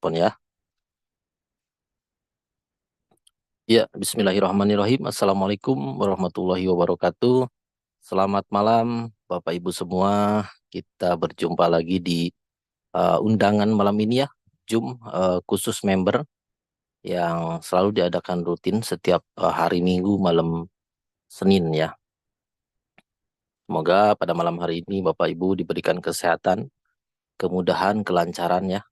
respon ya. Ya, Bismillahirrahmanirrahim. Assalamualaikum warahmatullahi wabarakatuh. Selamat malam, Bapak Ibu semua. Kita berjumpa lagi di undangan malam ini ya, Zoom khusus member yang selalu diadakan rutin setiap hari Minggu malam Senin ya. Semoga pada malam hari ini Bapak Ibu diberikan kesehatan, kemudahan, kelancaran ya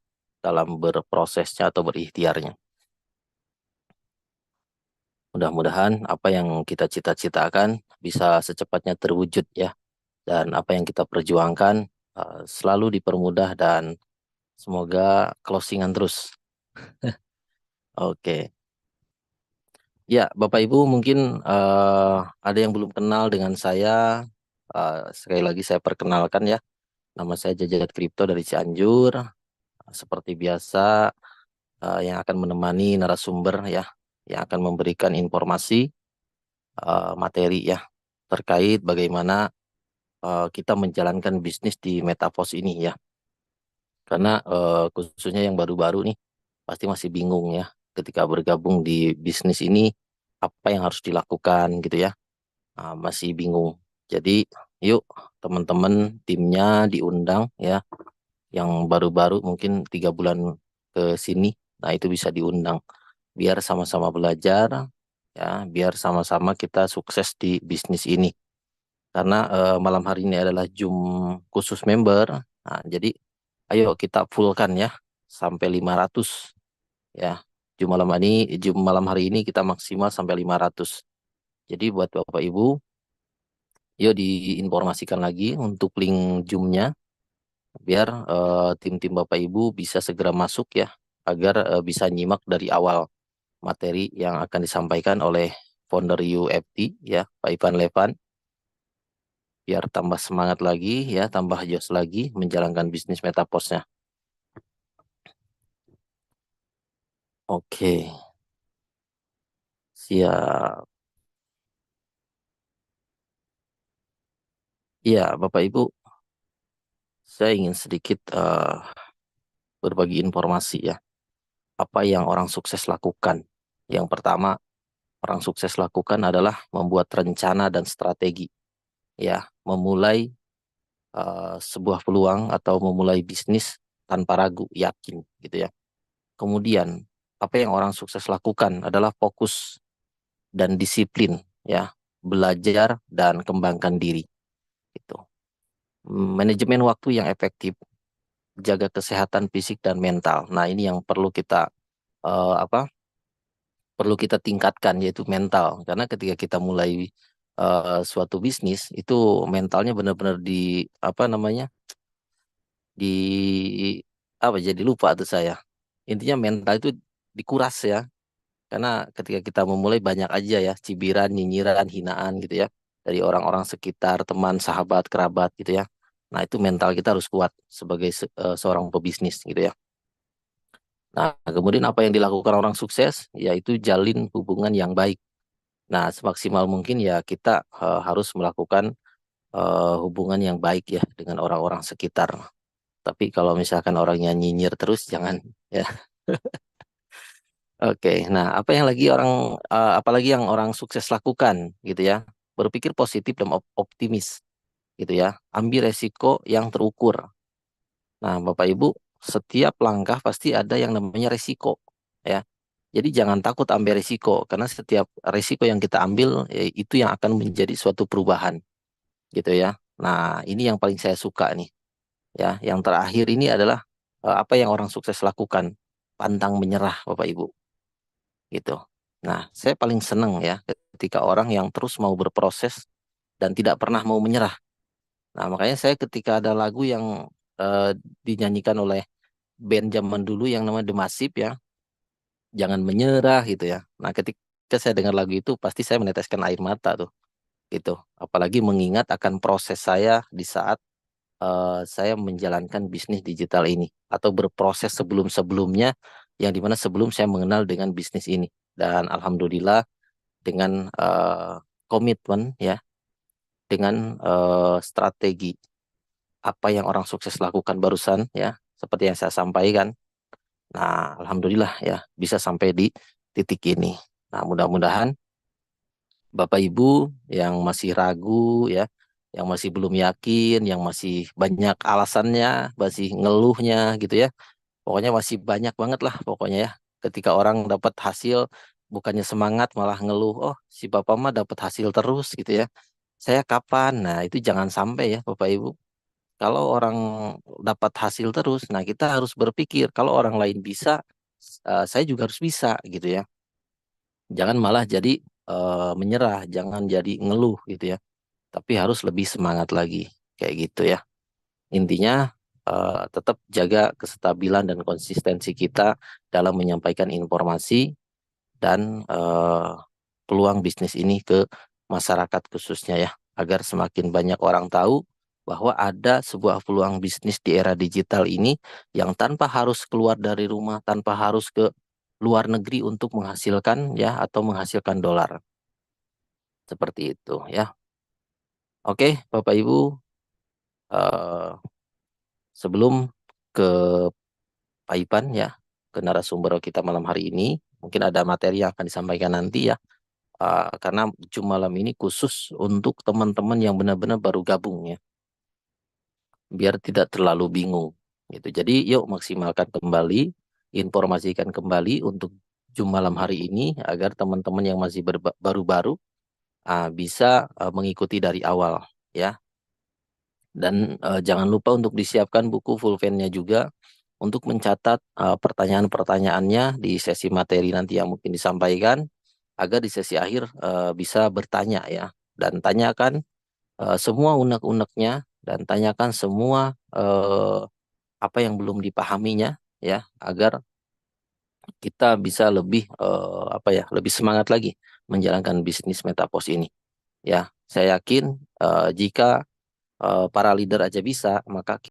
dalam berprosesnya atau berikhtiarnya. Mudah-mudahan apa yang kita cita-citakan bisa secepatnya terwujud ya. Dan apa yang kita perjuangkan selalu dipermudah dan semoga closingan terus. Oke. Ya, Bapak Ibu mungkin ada yang belum kenal dengan saya. Sekali lagi saya perkenalkan ya. Nama saya Jajat Kripto dari Cianjur. Seperti biasa yang akan menemani narasumber ya, yang akan memberikan informasi materi ya terkait bagaimana kita menjalankan bisnis di Metaverse ini ya. Karena khususnya yang baru-baru nih pasti masih bingung ya ketika bergabung di bisnis ini apa yang harus dilakukan gitu ya. Masih bingung. Jadi yuk teman-teman timnya diundang ya yang baru-baru mungkin 3 bulan ke sini. Nah itu bisa diundang biar sama-sama belajar ya biar sama-sama kita sukses di bisnis ini. Karena malam hari ini adalah Zoom khusus member. Nah, jadi ayo kita fullkan ya sampai 500 ya. Jum malam hari ini kita maksimal sampai 500. Jadi buat Bapak Ibu, yuk diinformasikan lagi untuk link Zoom-nya biar tim-tim Bapak Ibu bisa segera masuk ya agar bisa nyimak dari awal materi yang akan disampaikan oleh founder UFT ya, Pak Ivan Levan biar tambah semangat lagi ya, tambah jos lagi menjalankan bisnis Metaverse-nya. Oke, siap. Iya, Bapak Ibu, saya ingin sedikit berbagi informasi ya. Apa yang orang sukses lakukan? Yang pertama, orang sukses lakukan adalah membuat rencana dan strategi. Ya, memulai sebuah peluang atau memulai bisnis tanpa ragu, yakin gitu ya. Kemudian, apa yang orang sukses lakukan adalah fokus dan disiplin ya, belajar dan kembangkan diri gitu. Manajemen waktu yang efektif, jaga kesehatan fisik dan mental. Nah, ini yang perlu kita apa? Perlu kita tingkatkan yaitu mental. Karena ketika kita mulai suatu bisnis itu mentalnya benar-benar di apa namanya? Di apa jadi lupa tuh saya. Intinya mental itu dikuras ya. Karena ketika kita memulai banyak aja ya cibiran, nyinyiran, hinaan gitu ya dari orang-orang sekitar, teman, sahabat, kerabat gitu ya. Nah, itu mental kita harus kuat sebagai seorang pebisnis gitu ya. Nah, kemudian apa yang dilakukan orang sukses yaitu jalin hubungan yang baik. Nah, semaksimal mungkin ya kita harus melakukan hubungan yang baik ya dengan orang-orang sekitar. Tapi kalau misalkan orangnya nyinyir terus jangan ya. Oke, nah apa yang lagi orang apalagi yang orang sukses lakukan gitu ya. Berpikir positif dan optimis gitu ya. Ambil resiko yang terukur. Nah, Bapak Ibu, setiap langkah pasti ada yang namanya resiko ya. Jadi jangan takut ambil resiko karena setiap resiko yang kita ambil itu yang akan menjadi suatu perubahan gitu ya. Nah, ini yang paling saya suka nih ya. Yang terakhir ini adalah apa yang orang sukses lakukan. Pantang menyerah Bapak Ibu gitu. Nah, saya paling senang ya ketika orang yang terus mau berproses dan tidak pernah mau menyerah. Nah, makanya saya ketika ada lagu yang eh, dinyanyikan oleh band zaman dulu yang namanya The Massive ya, jangan menyerah gitu ya. Nah, ketika saya dengar lagu itu pasti saya meneteskan air mata tuh gitu. Apalagi mengingat akan proses saya di saat saya menjalankan bisnis digital ini atau berproses sebelum-sebelumnya yang dimana sebelum saya mengenal dengan bisnis ini. Dan alhamdulillah dengan komitmen ya, dengan strategi apa yang orang sukses lakukan barusan ya, seperti yang saya sampaikan. Nah, alhamdulillah ya bisa sampai di titik ini. Nah, mudah-mudahan Bapak Ibu yang masih ragu ya, yang masih belum yakin, yang masih banyak alasannya, masih ngeluhnya gitu ya. Pokoknya masih banyak banget lah pokoknya ya. Ketika orang dapat hasil bukannya semangat malah ngeluh, oh si Bapak mah dapat hasil terus gitu ya. Saya kapan? Nah, itu jangan sampai ya Bapak Ibu. Kalau orang dapat hasil terus, nah kita harus berpikir kalau orang lain bisa, saya juga harus bisa gitu ya. Jangan malah jadi menyerah, jangan jadi ngeluh gitu ya. Tapi harus lebih semangat lagi kayak gitu ya. Intinya tetap jaga kestabilan dan konsistensi kita dalam menyampaikan informasi dan peluang bisnis ini ke masyarakat khususnya ya, agar semakin banyak orang tahu bahwa ada sebuah peluang bisnis di era digital ini yang tanpa harus keluar dari rumah, tanpa harus ke luar negeri untuk menghasilkan ya atau menghasilkan dolar. Seperti itu ya. Oke, Bapak Ibu, eh, sebelum ke Pak Ipan ya, ke narasumber kita malam hari ini, mungkin ada materi yang akan disampaikan nanti ya. Karena Zoom malam ini khusus untuk teman-teman yang benar-benar baru gabung ya, biar tidak terlalu bingung gitu. Jadi yuk maksimalkan kembali, informasikan kembali untuk Zoom malam hari ini agar teman-teman yang masih baru-baru bisa mengikuti dari awal ya. Dan jangan lupa untuk disiapkan buku pulpennya juga untuk mencatat pertanyaan-pertanyaannya di sesi materi nanti yang mungkin disampaikan agar di sesi akhir bisa bertanya ya, dan tanyakan semua unek-uneknya dan tanyakan semua apa yang belum dipahaminya ya, agar kita bisa lebih apa ya, lebih semangat lagi menjalankan bisnis Metapos ini ya. Saya yakin jika para leader aja bisa, maka